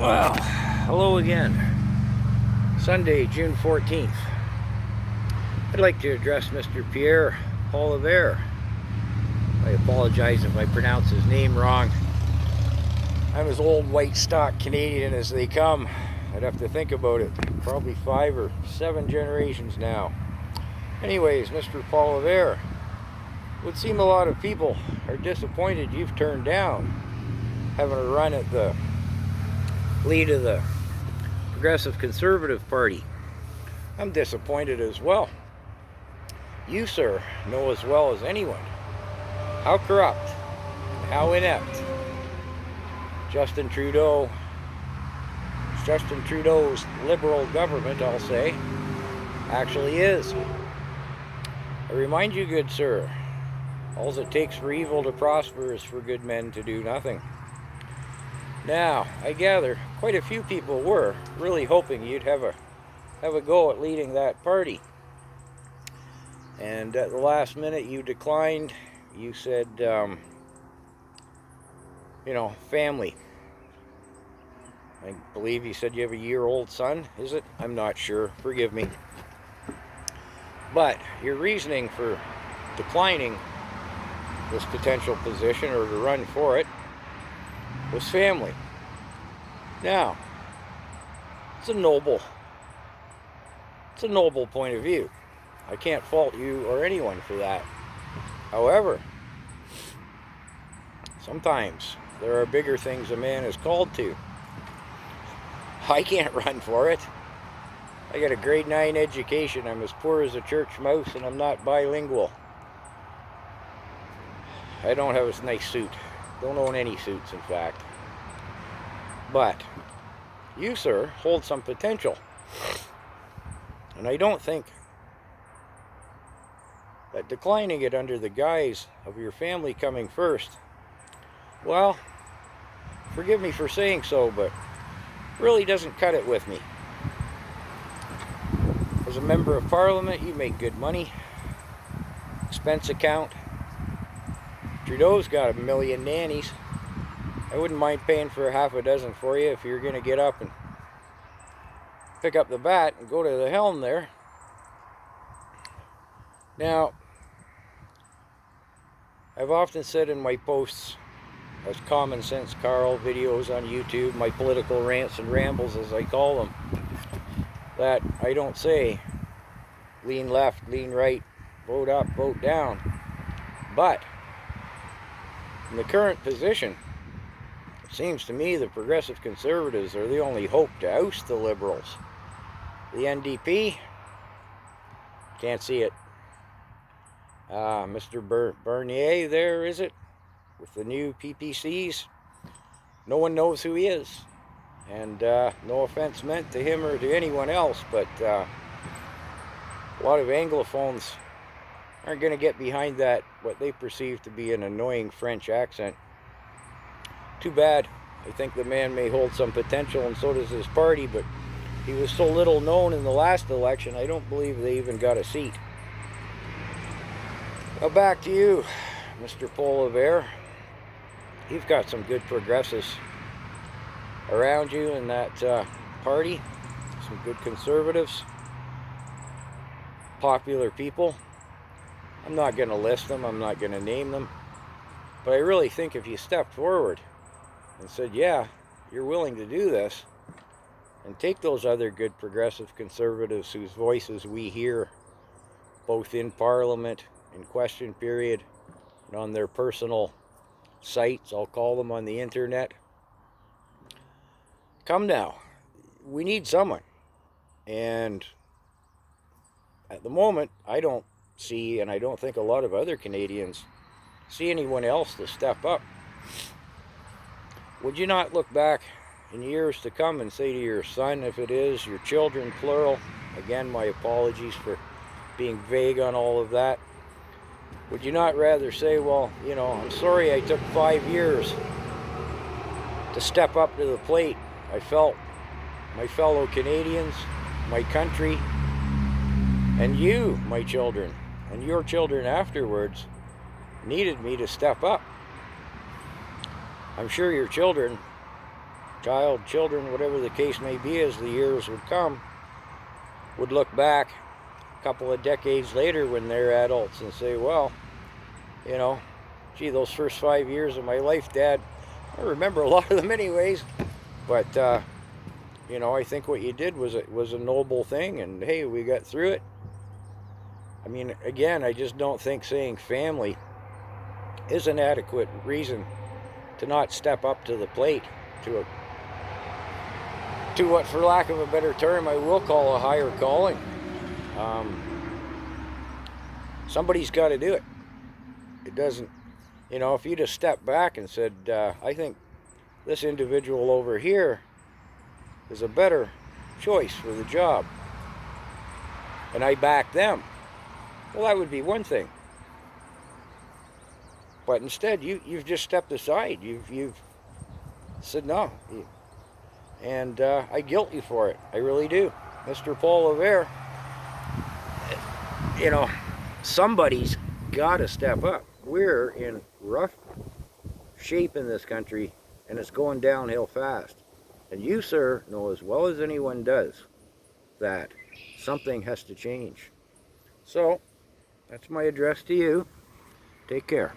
Well, hello again. Sunday, June 14th. I'd like to address Mr. Pierre Poilievre. I apologize if I pronounce his name wrong. I'm as old white stock Canadian as they come. I'd have to think about it. Probably 5 or 7 generations now. Anyways, Mr. Poilievre, it would seem a lot of people are disappointed you've turned down having a run at the lead of the Progressive Conservative Party. I'm disappointed as well. You, sir, know as well as anyone how corrupt and how inept Justin Trudeau's Liberal government, I'll say, actually is. I remind you, good sir, all it takes for evil to prosper is for good men to do nothing. Now, I gather quite a few people were really hoping you'd have a go at leading that party. And at the last minute you declined. You said, family. I believe you said you have a year-old son, is it? I'm not sure. Forgive me. But your reasoning for declining this potential position or to run for it was family. Now, it's a noble point of view. I can't fault you or anyone for that. However, sometimes there are bigger things a man is called to. I can't run for it. I got a grade 9 education. I'm as poor as a church mouse, and I'm not bilingual. I don't have a nice suit. Don't own any suits, in fact. But you, sir, hold some potential. And I don't think that declining it under the guise of your family coming first, well, forgive me for saying so, but really doesn't cut it with me. As a member of Parliament, you make good money. Expense account. Trudeau's got a million nannies. I wouldn't mind paying for half a dozen for you if you're going to get up and pick up the bat and go to the helm there. Now, I've often said in my posts, as Common Sense Carl videos on YouTube, my political rants and rambles as I call them, that I don't say lean left, lean right, vote up, vote down. But in the current position, it seems to me the Progressive Conservatives are the only hope to oust the Liberals. The NDP, can't see it. Mr. Bernier there, is it? With the new PPCs. No one knows who he is. And no offense meant to him or to anyone else, but a lot of Anglophones aren't going to get behind that, what they perceive to be an annoying French accent. Too bad. I think the man may hold some potential, and so does his party, but he was so little known in the last election, I don't believe they even got a seat. Now back to you, Mr. Poilievre. You've got some good progressives around you in that party. Some good conservatives. Popular people. I'm not going to list them. I'm not going to name them. But I really think if you stepped forward and said, yeah, you're willing to do this, and take those other good progressive conservatives whose voices we hear both in Parliament, in question period, and on their personal sites, I'll call them, on the internet. Come now. We need someone. And at the moment, I don't see, and I don't think a lot of other Canadians see anyone else to step up. Would you not look back in years to come and say to your son, if it is, your children, plural, again, my apologies for being vague on all of that, would you not rather say, well, I'm sorry I took 5 years to step up to the plate. I felt my fellow Canadians, my country, and you, my children, and your children afterwards, needed me to step up. I'm sure your children children, whatever the case may be, as the years would come, would look back a couple of decades later when they're adults and say, well, you know, gee, those first 5 years of my life, Dad, I remember a lot of them anyways, but you know, I think what you did was a noble thing, and hey, we got through it. I mean, again, I just don't think saying family is an adequate reason to not step up to the plate, to what, for lack of a better term, I will call a higher calling. Somebody's got to do it. It doesn't, you know, if you just stepped back and said, I think this individual over here is a better choice for the job, and I back them, well, that would be one thing. But instead, you've just stepped aside. You've said no, and I guilt you for it. I really do, Mr. Poilievre. You know, somebody's got to step up. We're in rough shape in this country, and it's going downhill fast. And you, sir, know as well as anyone does that something has to change. So, that's my address to you. Take care.